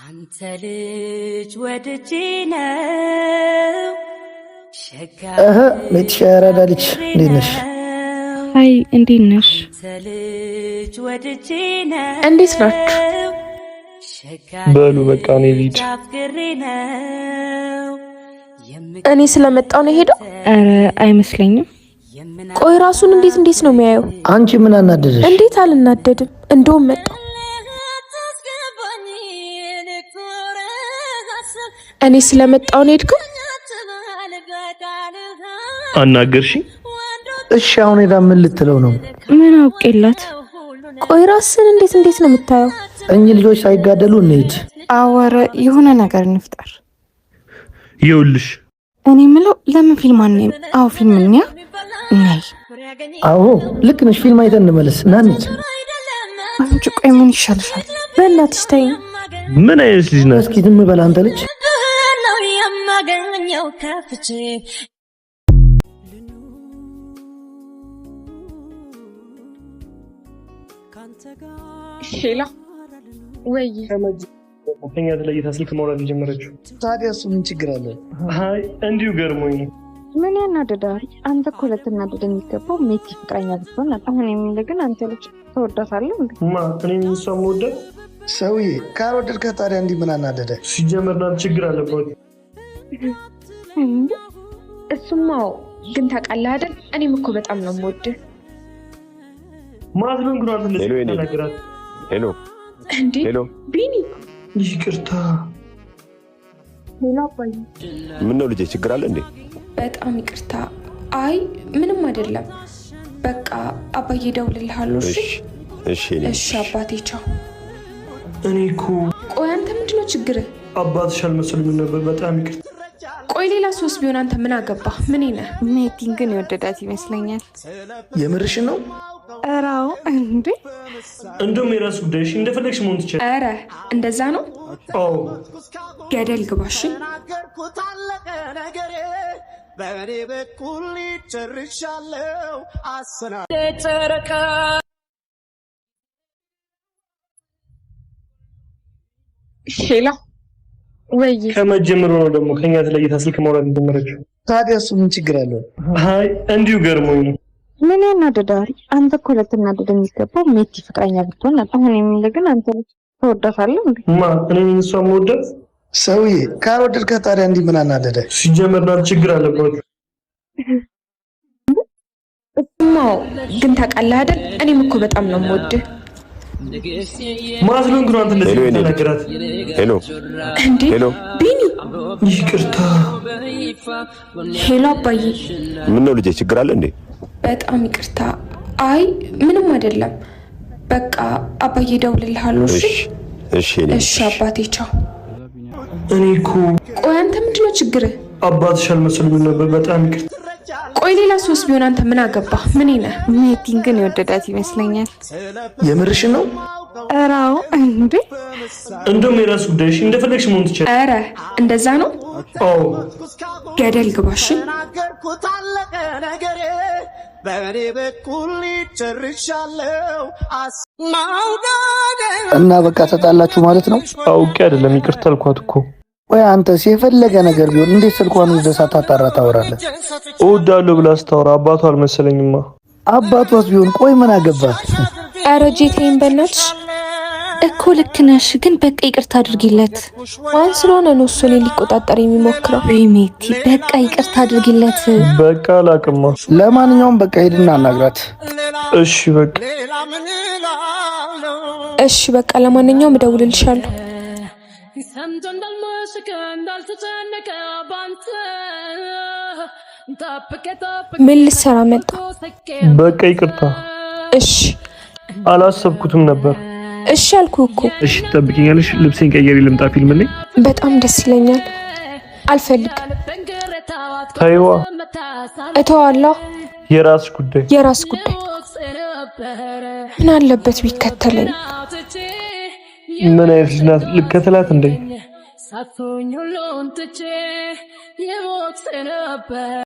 አንተ ልጅ ወድጄ ነው ሸጋ ለተሻራዳ ልጅ እንዴት ነሽ? አይ እንዴት ነሽ? እንዴት ናችሁ? በሉ በቃ እኔ ልጅ እኔ ስለመጣው ነው ሄደው? ኧረ አይመስለኝም። ቆይ ራሱን እንዴት ነው የሚያየው? አንቺ ምን አናደደሽ? እንዴት አልናደድም? እንደውም መጣው። እኔ ስለመጣው ነው ሄድከው? አናገርሽኝ? እሺ አሁን ሄዳ ምን ልትለው ነው? ምን አውቄላት? ቆይ ራስን እንዴት ነው የምታየው? እኚህ ልጆች ሳይጋደሉ እንሂድ። አወረ የሆነ ነገር እንፍጠር። ይኸውልሽ እኔ ምለው ለምን ፊልም አንይም? አዎ ፊልም እንያ ነይ። አዎ ልክ ነሽ። ፊልም አይተን እንመለስ። ና እንሂድ። አንቺ ቆይ ምን ይሻልሻል? በእናትሽ ተይኝ። ምን አይነት ልጅ ነህ? እስኪ ዝም በል አንተ ልጅ። ሄላ ወይ ከኛ ተለይታ ስልክ ማውራት የጀመረችው። ታዲያ እሱ ምን ችግር አለ? አይ እንዲሁ ገርሞኝ። ምን ያናደዳል? አንተ እኮ ልትናደድ የሚገባው ሜቲ ፍቅረኛ ብትሆን ነበር። አሁን የሚል ግን አንተ ልጅ ተወዳታለህ እንዴ? እኔ እሷን መወዳት ሰውዬ ካልወደድከት ታዲያ እንዲህ ምን አናደደ? ሲጀመር ናት ችግር አለባት። እሱማ ግን ታውቃለህ አይደል? እኔም እኮ በጣም ነው የምወድህ። ማዝሎን ግራት ለነገራት። ሄሎ እንዴ ቢኒ ይቅርታ። ሄሎ አባዬ። ምን ነው ልጄ ችግር አለ እንዴ? በጣም ይቅርታ። አይ ምንም አይደለም። በቃ አባዬ እደውልልሃለሁ። እሺ አባቴ ቻው። እኔ እኮ ቆይ አንተ ምንድነው ችግርህ? አባትሽ አልመሰሉኝም ነበር። በጣም ይቅርታ። ቆይ ሌላ ሶስት ቢሆን አንተ ምን አገባ? ምን ነህ? ሜቲን ግን የወደዳት ይመስለኛል። የምርሽን ነው? እራው እንዴ እንደውም የራስ ጉዳይሽ እንደፈለግሽ መሆን ትችላለሽ። ኧረ እንደዛ ነው? አዎ ገደል ግባሽ። በእኔ በኩል ጨርሻለሁ። ሄላ ወይ ከመጀመሩ ነው ደግሞ ከኛ ተለይታ ስልክ ማውራት የጀመረችው። ታዲያ እሱ ምን ችግር አለው? አይ እንዲሁ ገርሞኝ ነው። ምን ያናደዳል? አንተ እኮ ልትናደድ የሚገባው ሜቲ ፍቅረኛ ብትሆን ነበር። አሁን የሚል ግን አንተ ልጅ ተወዳታለህ እንዴ? እኔ እሷን መወዳት? ሰውዬ ካልወደድከት ታዲያ እንዲህ ምን አናደደ? ሲጀመር ናት ችግር አለባት። እሱማ ግን ታውቃለህ አይደል? እኔም እኮ በጣም ነው የምወድህ። ማዝሎን ግራት ለነገራት። ሄሎ እንዴ ቢኒ ይቅርታ። ሄሎ አባዬ። ምን ነው ልጄ ችግር አለ እንዴ? በጣም ይቅርታ። አይ ምንም አይደለም። በቃ አባዬ እደውልልሃለሁ። እሺ አባቴ ቻው። እኔ እኮ ቆይ አንተ ምንድነው ችግርህ? አባትሽ አልመሰሉኝም ነበር። በጣም ይቅርታ። ቆይ ሌላ ሶስት ቢሆን አንተ ምን አገባ? ምን ነህ? ሜቲን ግን የወደዳት ይመስለኛል። የምርሽን ነው? እራው እንዴ እንደውም የራስ ጉዳይሽ እንደፈለግሽ መሆን ትችላለሽ። ኧረ እንደዛ ነው? አዎ ገደል ግባሽ። በእኔ በኩል ጨርሻለሁ። እና በቃ ተጣላችሁ ማለት ነው? አውቄ አይደለም ይቅርታ አልኳት እኮ። ወይ አንተስ የፈለገ ነገር ቢሆን እንዴት ስልኳን ወስደህ ሳታጣራ ታወራለህ? እወዳለሁ ብላ ስታወራ አባቷ አልመሰለኝማ። አባቷስ ቢሆን ቆይ ምን አገባህ? ኧረ ጄቴን በእናትሽ እኮ ልክ ነሽ፣ ግን በቃ ይቅርታ አድርጊለት። ማን ስለሆነ ነው እሱ እኔን ሊቆጣጠር የሚሞክረው? ወይ ሜቲ በቃ ይቅርታ አድርጊለት። በቃ አላቅማ። ለማንኛውም በቃ ሄድና አናግራት። እሺ በቃ ለማንኛውም እደውልልሻለሁ። ምን ልትሰራ መጣ? በቃ ይቅርታ። እሺ አላሰብኩትም ነበር። እሺ አልኩህ እኮ። እሺ ትጠብቂኛለሽ? ልብሴን ቀየሪ ልምጣ ፊልም ላይ? በጣም ደስ ይለኛል። አልፈልግም። ታይዋ እተዋለሁ። የራስሽ ጉዳይ። ምን አለበት ቢከተለኝ? ምን አይነት ልጅ ናት? ልከተላት እንዴ?